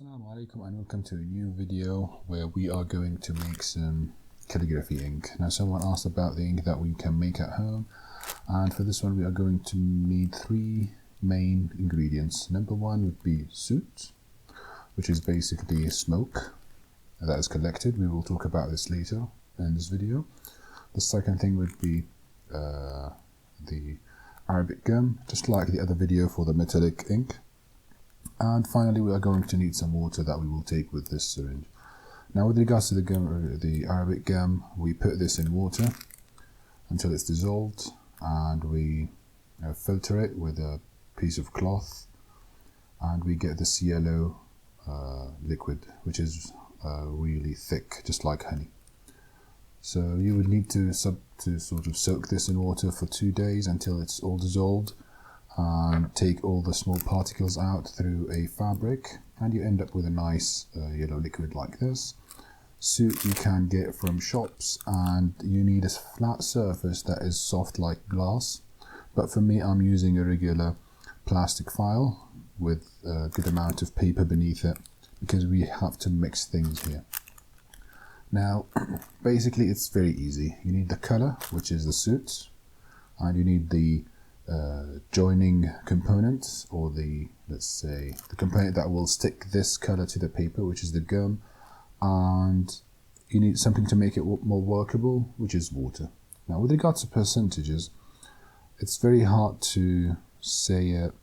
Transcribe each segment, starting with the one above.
Assalamualaikum and welcome to a new video where we are going to make some calligraphy ink. Now someone asked about the ink that we can make at home, and for this one we are going to need three main ingredients. Number one would be soot, which is basically smoke that is collected. We will talk about this later in this video. The second thing would be the Arabic gum, just like the other video for the metallic ink. And finally, we are going to need some water that we will take with this syringe. Now, with regards to the gum, the Arabic gum, we put this in water until it's dissolved, and we filter it with a piece of cloth, and we get this yellow liquid, which is really thick, just like honey. So you would need to sort of soak this in water for 2 days until it's all dissolved, and take all the small particles out through a fabric, and you end up with a nice yellow liquid like this. Soot you can get from shops, and you need a flat surface that is soft like glass, but for me I'm using a regular plastic file with a good amount of paper beneath it, because we have to mix things here. Now basically it's very easy. You need the color, which is the soot, and you need the joining component, or let's say the component that will stick this color to the paper, which is the gum, and you need something to make it more workable, which is water. Now with regards to percentages, it's very hard to say it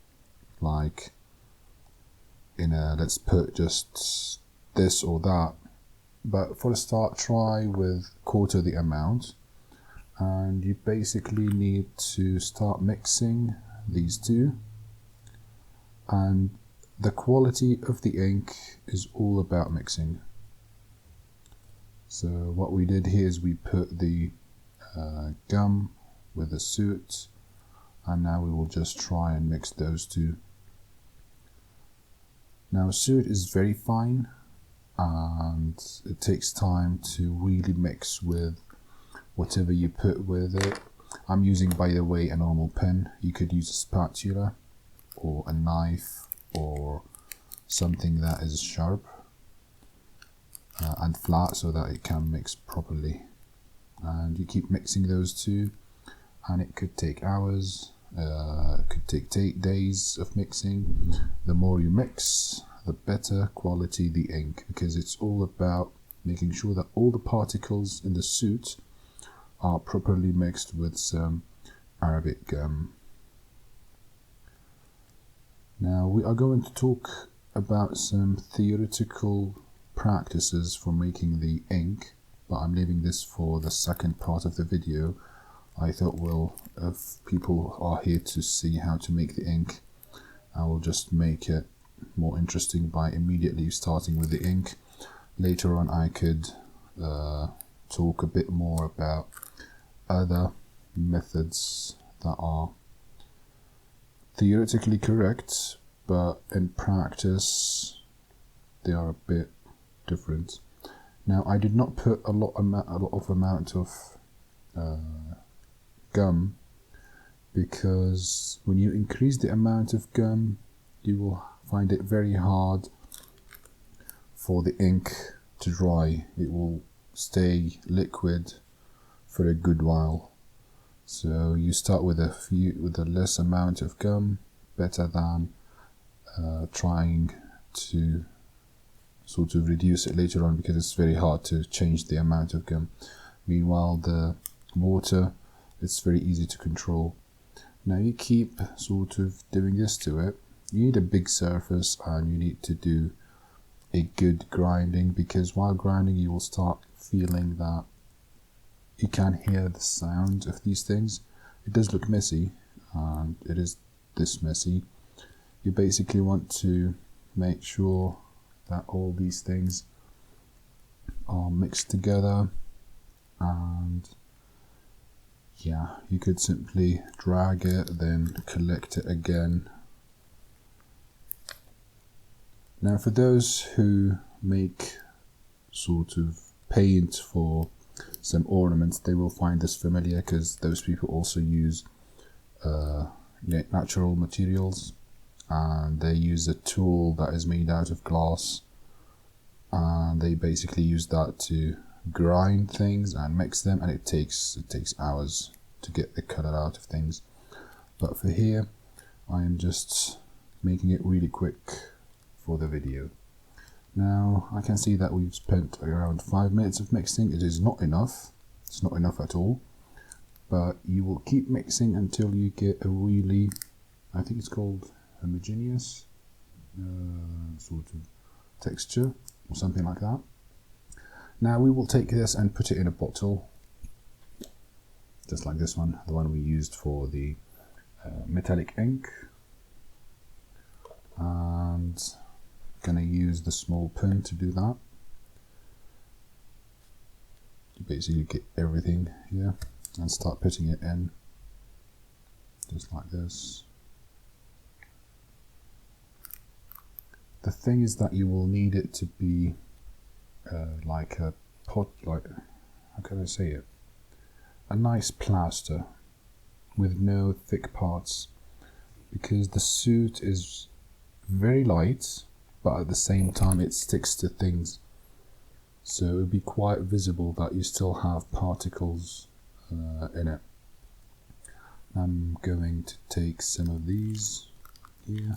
like let's put just this or that, but for a start try with quarter the amount. And you basically need to start mixing these two, and the quality of the ink is all about mixing. So what we did here is we put the gum with the soot, and now we will just try and mix those two. Now soot is very fine, and it takes time to really mix with whatever you put with it. I'm using, by the way, a normal pen. You could use a spatula or a knife or something that is sharp and flat, so that it can mix properly. And you keep mixing those two, and it could take hours, it could take days of mixing. The more you mix, the better quality the ink, because it's all about making sure that all the particles in the soot are properly mixed with some Arabic gum. Now we are going to talk about some theoretical practices for making the ink, but I'm leaving this for the second part of the video. I thought, well, if people are here to see how to make the ink, I will just make it more interesting by immediately starting with the ink. Later on I could talk a bit more about other methods that are theoretically correct, but in practice they are a bit different. Now I did not put a lot of amount of gum, because when you increase the amount of gum, you will find it very hard for the ink to dry. It will stay liquid for a good while. So you start with a less amount of gum, better than trying to sort of reduce it later on, because it's very hard to change the amount of gum. Meanwhile, the water, it's very easy to control. Now you keep sort of doing this to it. You need a big surface, and you need to do a good grinding, because while grinding you will start feeling that you can hear the sound of these things. It does look messy, and it is this messy. You basically want to make sure that all these things are mixed together, and yeah, you could simply drag it, then collect it again. Now for those who make sort of paint for some ornaments, they will find this familiar, because those people also use natural materials, and they use a tool that is made out of glass and they basically use that to grind things and mix them, and it takes hours to get the color out of things. But for here, I am just making it really quick for the video. Now I can see that we've spent around 5 minutes of mixing. It is not enough. It's not enough at all. But you will keep mixing until you get a really, I think it's called homogeneous sort of texture or something like that. Now we will take this and put it in a bottle, just like this one, the one we used for the metallic ink. And gonna use the small pen to do that. You basically get everything here and start putting it in, just like this. The thing is that you will need it to be like a pot, like, how can I say it? A nice plaster with no thick parts, because the soot is very light, but at the same time it sticks to things. So it would be quite visible that you still have particles in it. I'm going to take some of these here,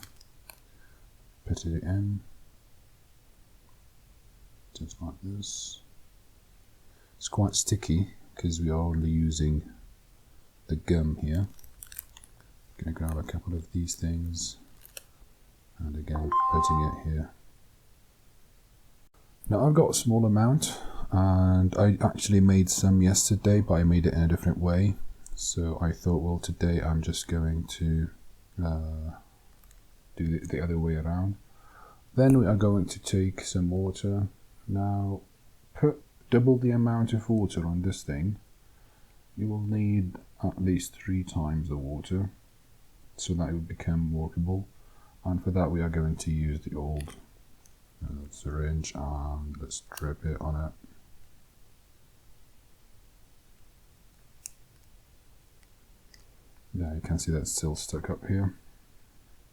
put it in, just like this. It's quite sticky because we are only using the gum here. I'm going to grab a couple of these things and again putting it here. Now I've got a small amount, and I actually made some yesterday, but I made it in a different way. So I thought, well, today I'm just going to do it the other way around. Then we are going to take some water. Now put double the amount of water on this thing. You will need at least 3 times the water so that it will become workable. And for that we are going to use the old syringe, and let's drip it on it. Yeah, you can see that's still stuck up here.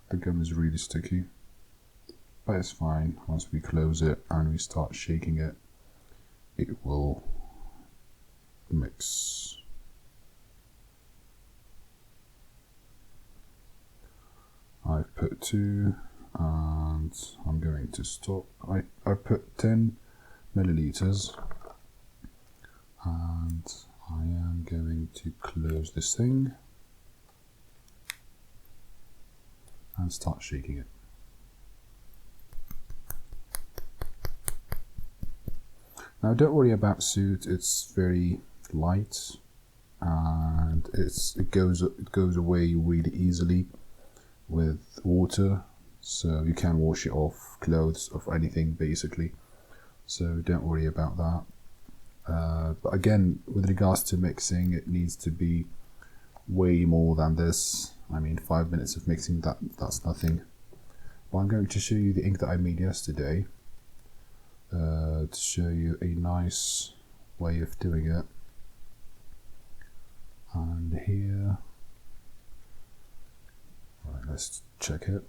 The gum is really sticky, but it's fine. Once we close it and we start shaking it, it will mix. I've put 2 and I'm going to stop. I put 10 milliliters and I am going to close this thing and start shaking it. Now don't worry about soot, it's very light and it goes away really easily with water, so you can wash it off clothes, of anything basically, so don't worry about that. But again, with regards to mixing, it needs to be way more than this. I mean, 5 minutes of mixing, that's nothing. But I'm going to show you the ink that I made yesterday to show you a nice way of doing it. And here, right, let's check it.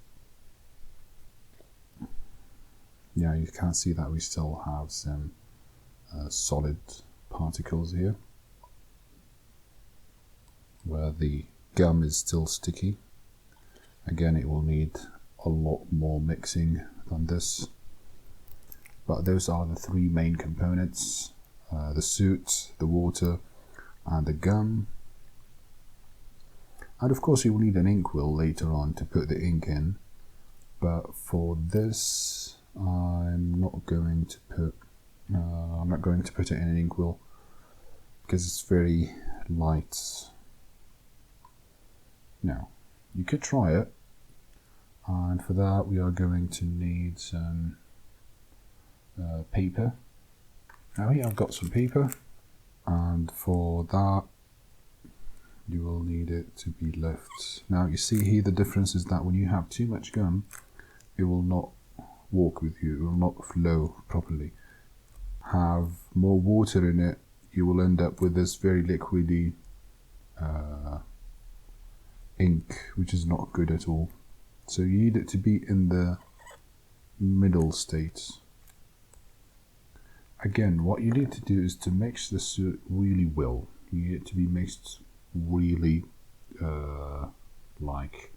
Yeah, you can see that we still have some solid particles here, where the gum is still sticky. Again, it will need a lot more mixing than this, but those are the 3 main components: the soot, the water, and the gum. And of course you will need an inkwell later on to put the ink in, but for this I'm not going to put it in an inkwell because it's very light. Now you could try it, and for that we are going to need some paper. Now here I've got some paper, and for that you will need it to be left. Now you see here the difference is that when you have too much gum, it will not work with you, it will not flow properly. Have more water in it, you will end up with this very liquidy ink, which is not good at all. So you need it to be in the middle state. again, what you need to do is to mix the soot really well. You need it to be mixed really, like,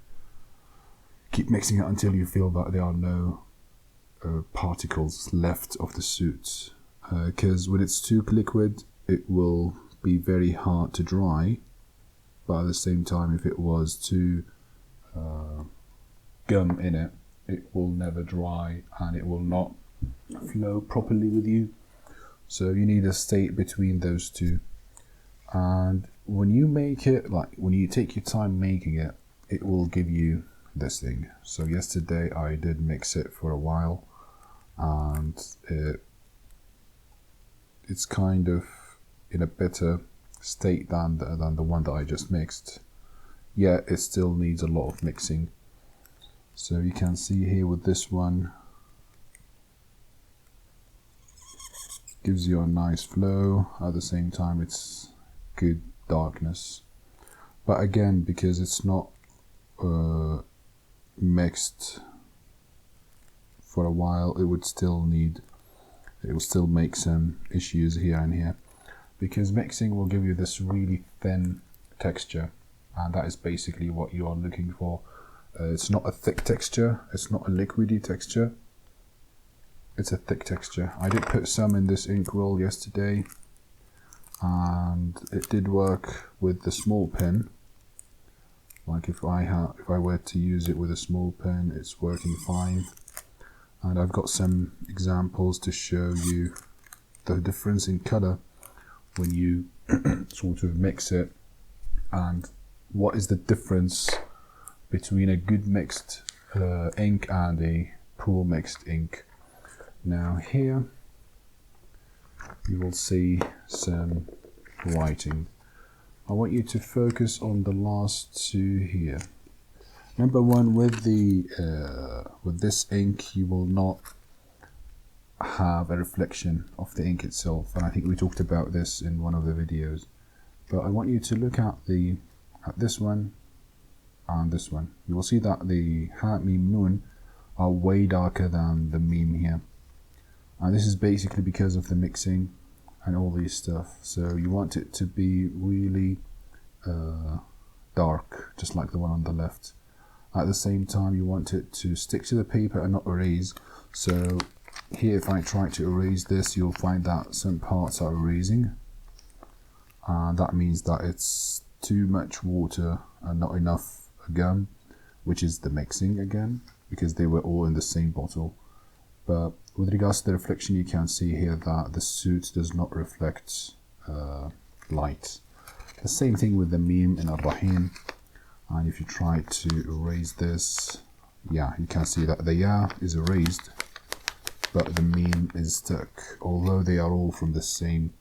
keep mixing it until you feel that there are no particles left of the soot. Because when it's too liquid, it will be very hard to dry. But at the same time, if it was too gum in it, it will never dry and it will not flow properly with you. So you need a state between those two. And when you make it, like when you take your time making it, it will give you this thing. So yesterday I did mix it for a while, and it's kind of in a better state than the one that I just mixed. Yeah, it still needs a lot of mixing. So you can see here with this one, gives you a nice flow. At the same time, it's good darkness. But again, because it's not mixed for a while, it will still make some issues here and here, because mixing will give you this really thin texture, and that is basically what you are looking for. It's not a thick texture, it's not a liquidy texture, it's a thick texture. I did put some in this ink roll yesterday, and it did work with the small pen. Like if I were to use it with a small pen, it's working fine. And I've got some examples to show you the difference in color when you sort of mix it, and what is the difference between a good mixed ink and a poor mixed ink. Now here you will see some writing. I want you to focus on the last two here. Number one, with this ink, you will not have a reflection of the ink itself, and I think we talked about this in one of the videos. But I want you to look at this one and this one. You will see that the Ha, Mim, Nun are way darker than the Mim here, and this is basically because of the mixing and all these stuff. So you want it to be really dark, just like the one on the left. At the same time, you want it to stick to the paper and not erase. So here, if I try to erase this, you'll find that some parts are erasing, and that means that it's too much water and not enough gum, which is the mixing again, because they were all in the same bottle. But with regards to the reflection, you can see here that the soot does not reflect light. The same thing with the Mim in Ar-Rahim. And if you try to erase this, yeah, you can see that the Ya is erased, but the Mim is stuck, although they are all from the same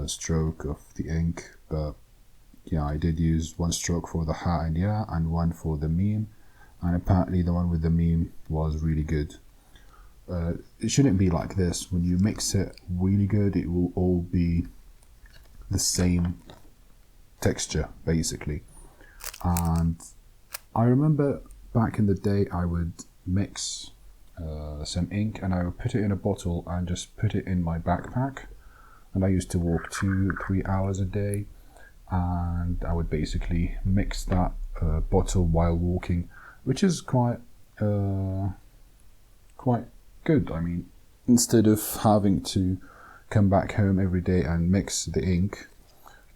stroke of the ink. But yeah, I did use one stroke for the Ha and Ya and one for the Mim, and apparently the one with the Mim was really good. It shouldn't be like this. When you mix it really good, it will all be the same texture basically. And I remember back in the day, I would mix some ink and I would put it in a bottle and just put it in my backpack, and I used to walk 2-3 hours a day, and I would basically mix that bottle while walking, which is quite good. I mean, instead of having to come back home every day and mix the ink,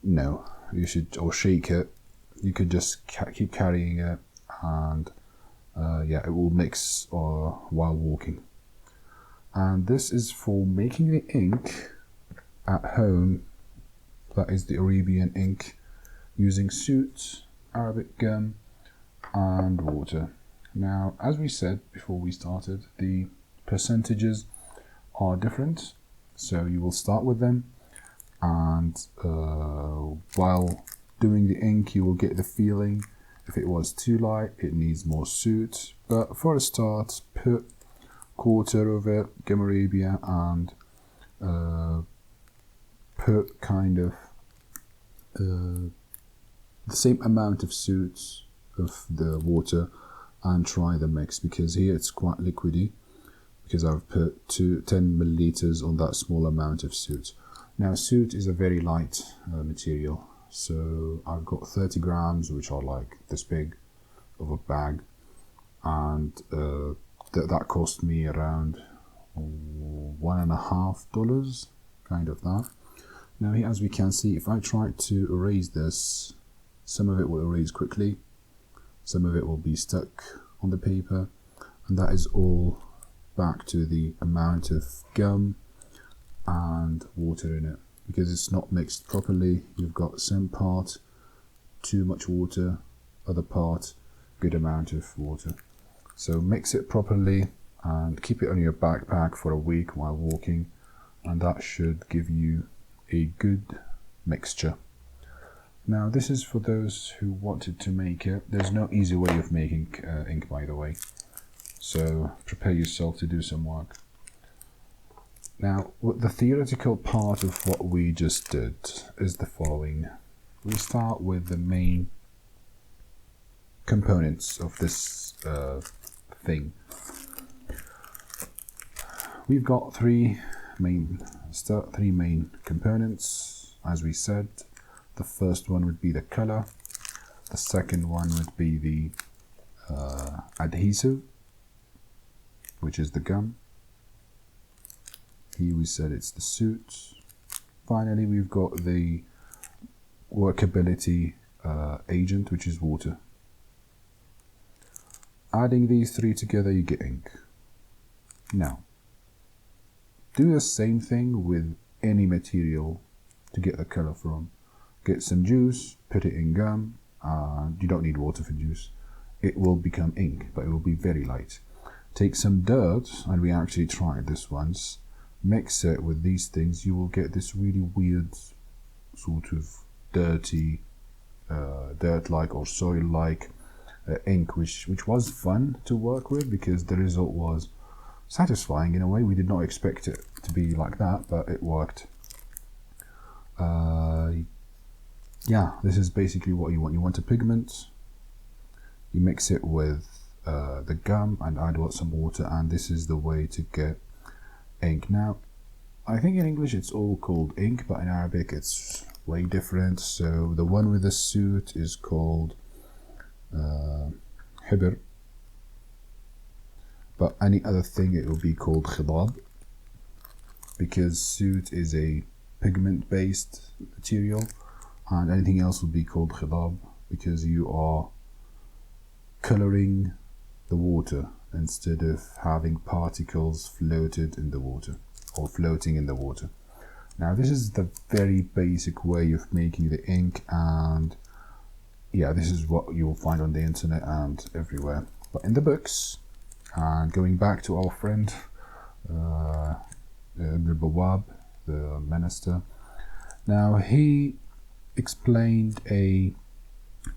no, you should, or shake it, you could just keep carrying it, and yeah, it will mix while walking. And this is for making the ink at home. That is the Arabian ink, using Soot, Arabic gum, and water. Now, as we said before we started, the percentages are different, so you will start with them, and while doing the ink, you will get the feeling. If it was too light, it needs more Soot. But for a start, put quarter of it, gum Arabia, and put kind of the same amount of Soot of the water, and try the mix, because here it's quite liquidy, because I've put 10 milliliters on that small amount of soot. Now soot is a very light material, so I've got 30 grams, which are like this big of a bag, and that cost me around $1.50, kind of that. Now here, as we can see, if I try to erase this, some of it will erase quickly, some of it will be stuck on the paper, and that is all back to the amount of gum and water in it, because it's not mixed properly. You've got some part too much water, other part good amount of water. So mix it properly and keep it on your backpack for a week while walking, and that should give you a good mixture. Now this is for those who wanted to make it. There's no easy way of making ink, by the way, so prepare yourself to do some work. Now the theoretical part of what we just did is the following. We start with the main components of this thing. We've got three main components, as we said. The first one would be the color, the second one would be the adhesive, which is the gum. Here we said it's the soot. Finally, we've got the workability agent, which is water. Adding these three together, you get ink. Now, do the same thing with any material to get the color from. Get some juice, put it in gum, you don't need water for juice. It will become ink, but it will be very light. Take some dirt, and we actually tried this once, mix it with these things, you will get this really weird sort of dirty, dirt-like or soil-like ink, which was fun to work with, because the result was satisfying in a way. We did not expect it to be like that, but it worked. Yeah, this is basically what you want. You want a pigment, you mix it with the gum and add some water, and this is the way to get ink. Now, I think in English it's all called ink, but in Arabic it's way different. So the one with the soot is called hibr, but any other thing it will be called khidab, because soot is a pigment based material, and anything else will be called khidab because you are coloring the water instead of having particles floated in the water or floating in the water. Now this is the very basic way of making the ink, and yeah, this is what you will find on the internet and everywhere. But in the books, and going back to our friend Ibn Bawab, the minister, now he explained a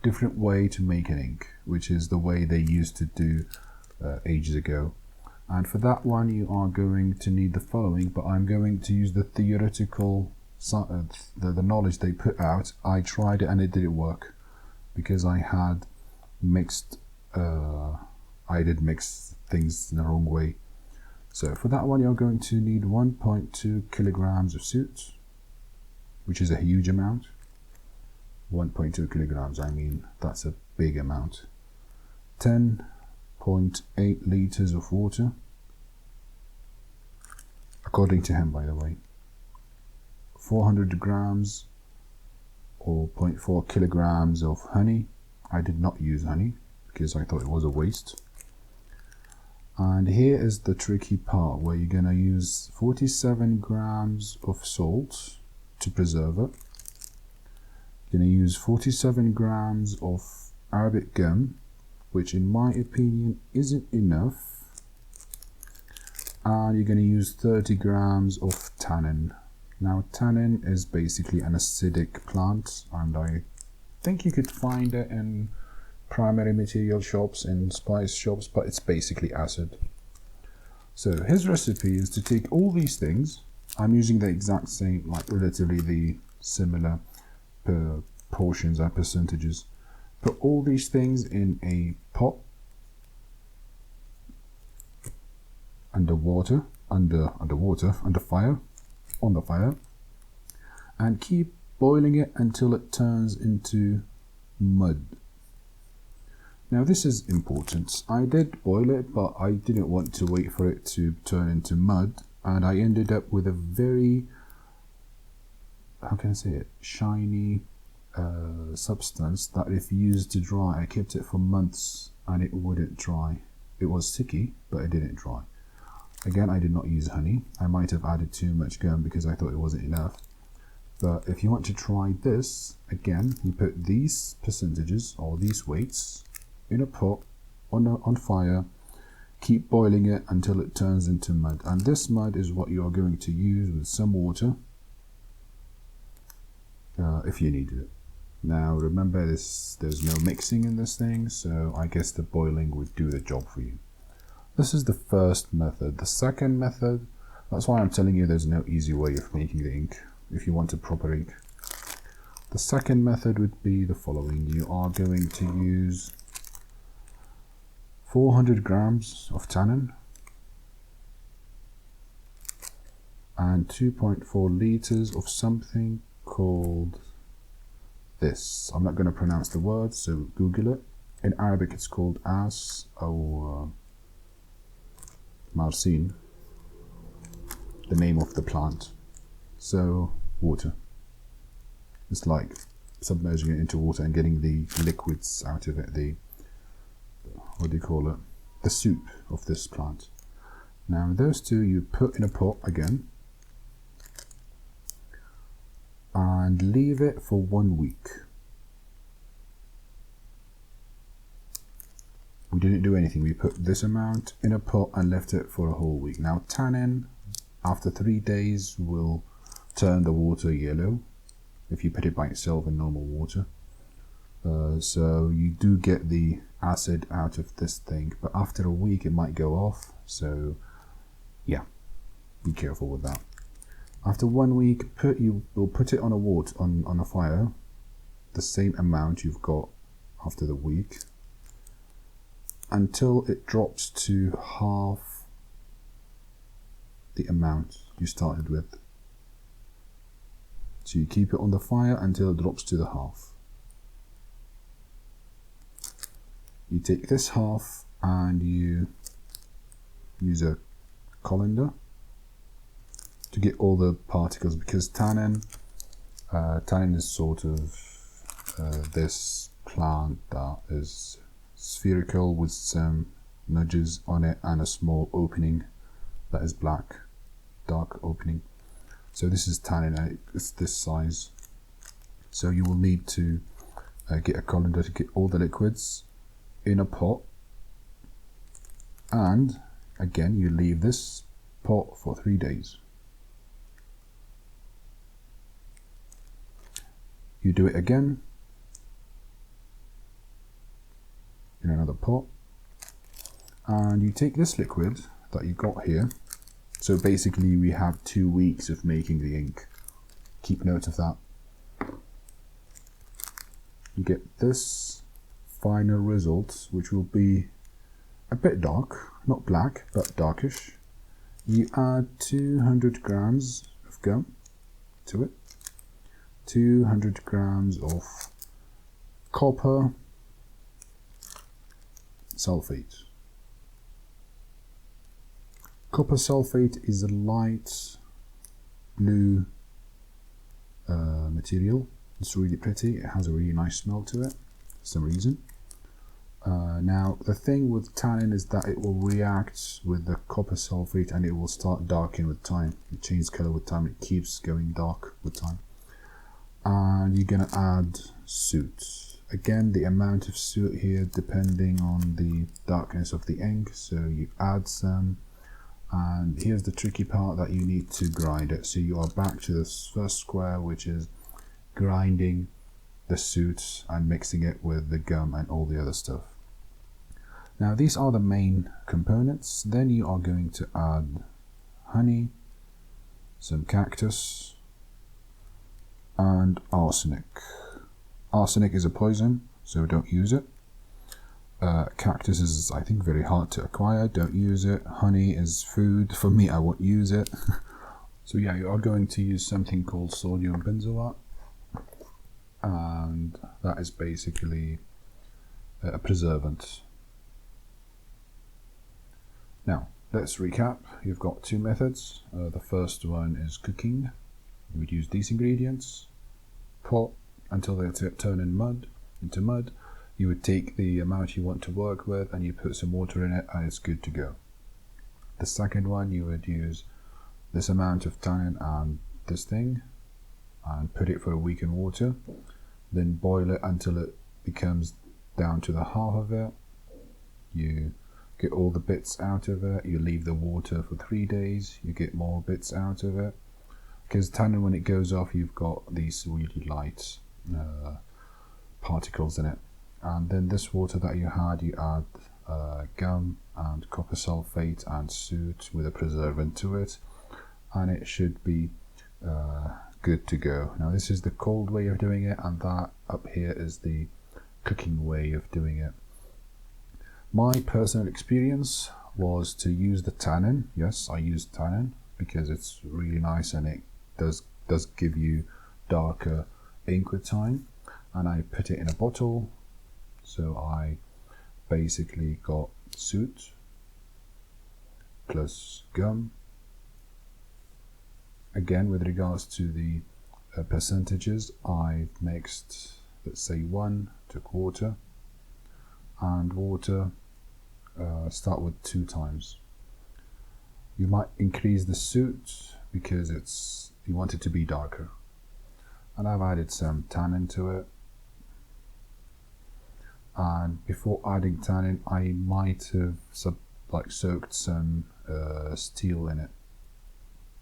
different way to make an ink, which is the way they used to do ages ago. And for that one you are going to need the following, but I'm going to use the theoretical the knowledge they put out. I tried it and it didn't work because I had mixed I did mix things in the wrong way. So for that one you're going to need 1.2 kilograms of soot, which is a huge amount. 1.2 kilograms, I mean, that's a big amount. 10.8 liters of water, according to him, by the way. 400 grams or 0.4 kilograms of honey. I did not use honey because I thought it was a waste. And here is the tricky part where you're going to use 47 grams of salt to preserve it. You're going to use 47 grams of Arabic gum, which in my opinion isn't enough. And you're going to use 30 grams of tannin. Now tannin is basically an acidic plant, and I think you could find it in primary material shops and spice shops, but it's basically acid. So his recipe is to take all these things. I'm using the exact same, like relatively the similar portions and percentages. Put all these things in a pot under fire, on the fire, and keep boiling it until it turns into mud. Now this is important. I did boil it, but I didn't want to wait for it to turn into mud, and I ended up with a very, how can I say it, shiny substance that if used to dry, I kept it for months and it wouldn't dry. It was sticky, but it didn't dry. Again, I did not use honey. I might have added too much gum because I thought it wasn't enough. But if you want to try this, again, you put these percentages or these weights in a pot on fire, keep boiling it until it turns into mud. And this mud is what you are going to use with some water if you needed it. Now remember, there's no mixing in this thing, so I guess the boiling would do the job for you. This is the first method. The second method, that's why I'm telling you there's no easy way of making the ink if you want a proper ink. The second method would be the following. You are going to use 400 grams of tannin and 2.4 liters of something called this. I'm not going to pronounce the word, so Google it. In Arabic it's called as or marsin, the name of the plant. So water. It's like submerging it into water and getting the liquids out of it, the, what do you call it, the soup of this plant. Now those two you put in a pot again and leave it for 1 week. We didn't do anything. We put this amount in a pot and left it for a whole week. Now tannin, after 3 days, will turn the water yellow if you put it by itself in normal water. So you do get the acid out of this thing, but after a week it might go off. So yeah, be careful with that. After 1 week, you will put it on a fire, the same amount you've got after the week, until it drops to half the amount you started with. So you keep it on the fire until it drops to the half. You take this half and you use a colander to get all the particles, because tannin is sort of this plant that is spherical with some nudges on it and a small opening that is black, dark opening. So this is tannin, it's this size. So you will need to get a colander to get all the liquids in a pot, and again you leave this pot for 3 days. You do it again in another pot, and you take this liquid that you got here. So basically we have 2 weeks of making the ink. Keep note of that. You get this final result, which will be a bit dark, not black, but darkish. You add 200 grams of gum to it, 200 grams of copper sulfate. Copper sulfate is a light blue material. It's really pretty. It has a really nice smell to it for some reason. Now the thing with tannin is that it will react with the copper sulfate and it will start darkening with time. It changes color with time. It keeps going dark with time. And you're gonna add soot. Again, the amount of soot here depending on the darkness of the ink. So you add some, and here's the tricky part, that you need to grind it. So you are back to this first square, which is grinding the soot and mixing it with the gum and all the other stuff. Now these are the main components. Then you are going to add honey, some cactus, and arsenic. Arsenic is a poison, so don't use it. Cactus is, I think, very hard to acquire. Don't use it. Honey is food. For me, I won't use it. So yeah, you are going to use something called sodium benzoate, and that is basically a preservative. Now, let's recap. You've got two methods. The first one is cooking. You would use these ingredients, pot until they turn into mud. You would take the amount you want to work with and you put some water in it and it's good to go. The second one, you would use this amount of tannin and this thing and put it for a week in water, then boil it until it becomes down to the half of it. You get all the bits out of it, you leave the water for 3 days, you get more bits out of it, because tannin, when it goes off, you've got these really light particles in it. And then this water that you had, you add gum and copper sulfate and soot with a preservative to it, and it should be good to go. Now this is the cold way of doing it, and that up here is the cooking way of doing it. My personal experience was to use the tannin. Yes, I used tannin because it's really nice and it does give you darker ink with time. And I put it in a bottle. So I basically got soot plus gum. Again, with regards to the percentages, I mixed, let's say 1 to 1/4, and water. Start with 2 times. You might increase the soot because you want it to be darker. And I've added some tannin to it. And before adding tannin, I might have soaked some steel in it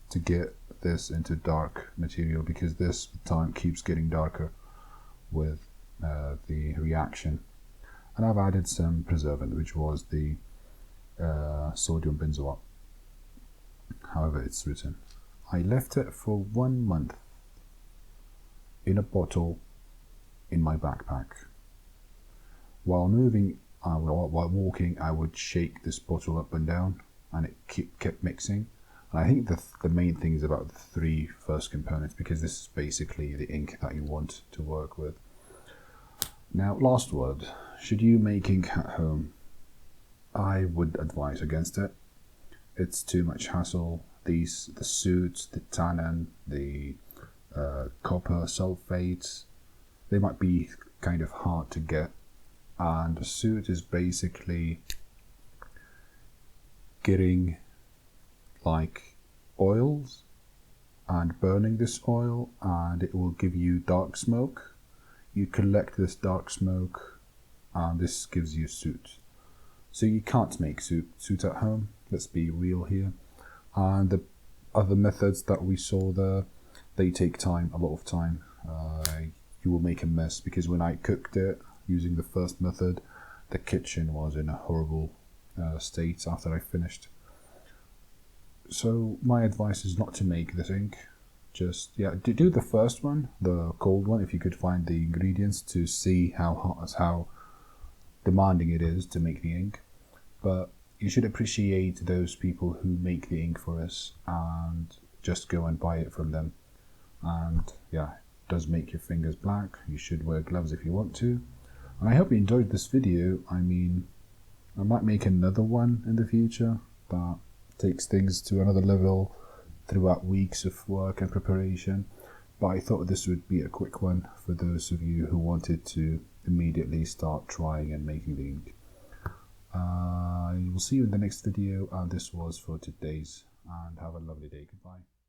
to get this into dark material, because this with time keeps getting darker with the reaction. And I've added some preservative, which was the sodium benzoate, however it's written. I left it for 1 month in a bottle in my backpack. While moving, while walking, I would shake this bottle up and down, and it kept mixing. And I think the main thing is about the 3 first components, because this is basically the ink that you want to work with. Now, last word, should you make ink at home? I would advise against it. It's too much hassle. The soot, the tannin, the copper sulfates, they might be kind of hard to get. And the soot is basically getting like oils and burning this oil, and it will give you dark smoke. You collect this dark smoke and this gives you soot. So you can't make soot at home, let's be real here. And the other methods that we saw there, they take time, a lot of time. You will make a mess, because when I cooked it using the first method, the kitchen was in a horrible state after I finished. So my advice is not to make this ink. Just do the first one, the cold one, if you could find the ingredients, to see how demanding it is to make the ink. But you should appreciate those people who make the ink for us and just go and buy it from them. And yeah, it does make your fingers black. You should wear gloves if you want to. And I hope you enjoyed this video. I mean, I might make another one in the future that takes things to another level throughout weeks of work and preparation, but I thought this would be a quick one for those of you who wanted to immediately start trying and making the ink. I will see you in the next video, and this was for today's, and have a lovely day. Goodbye.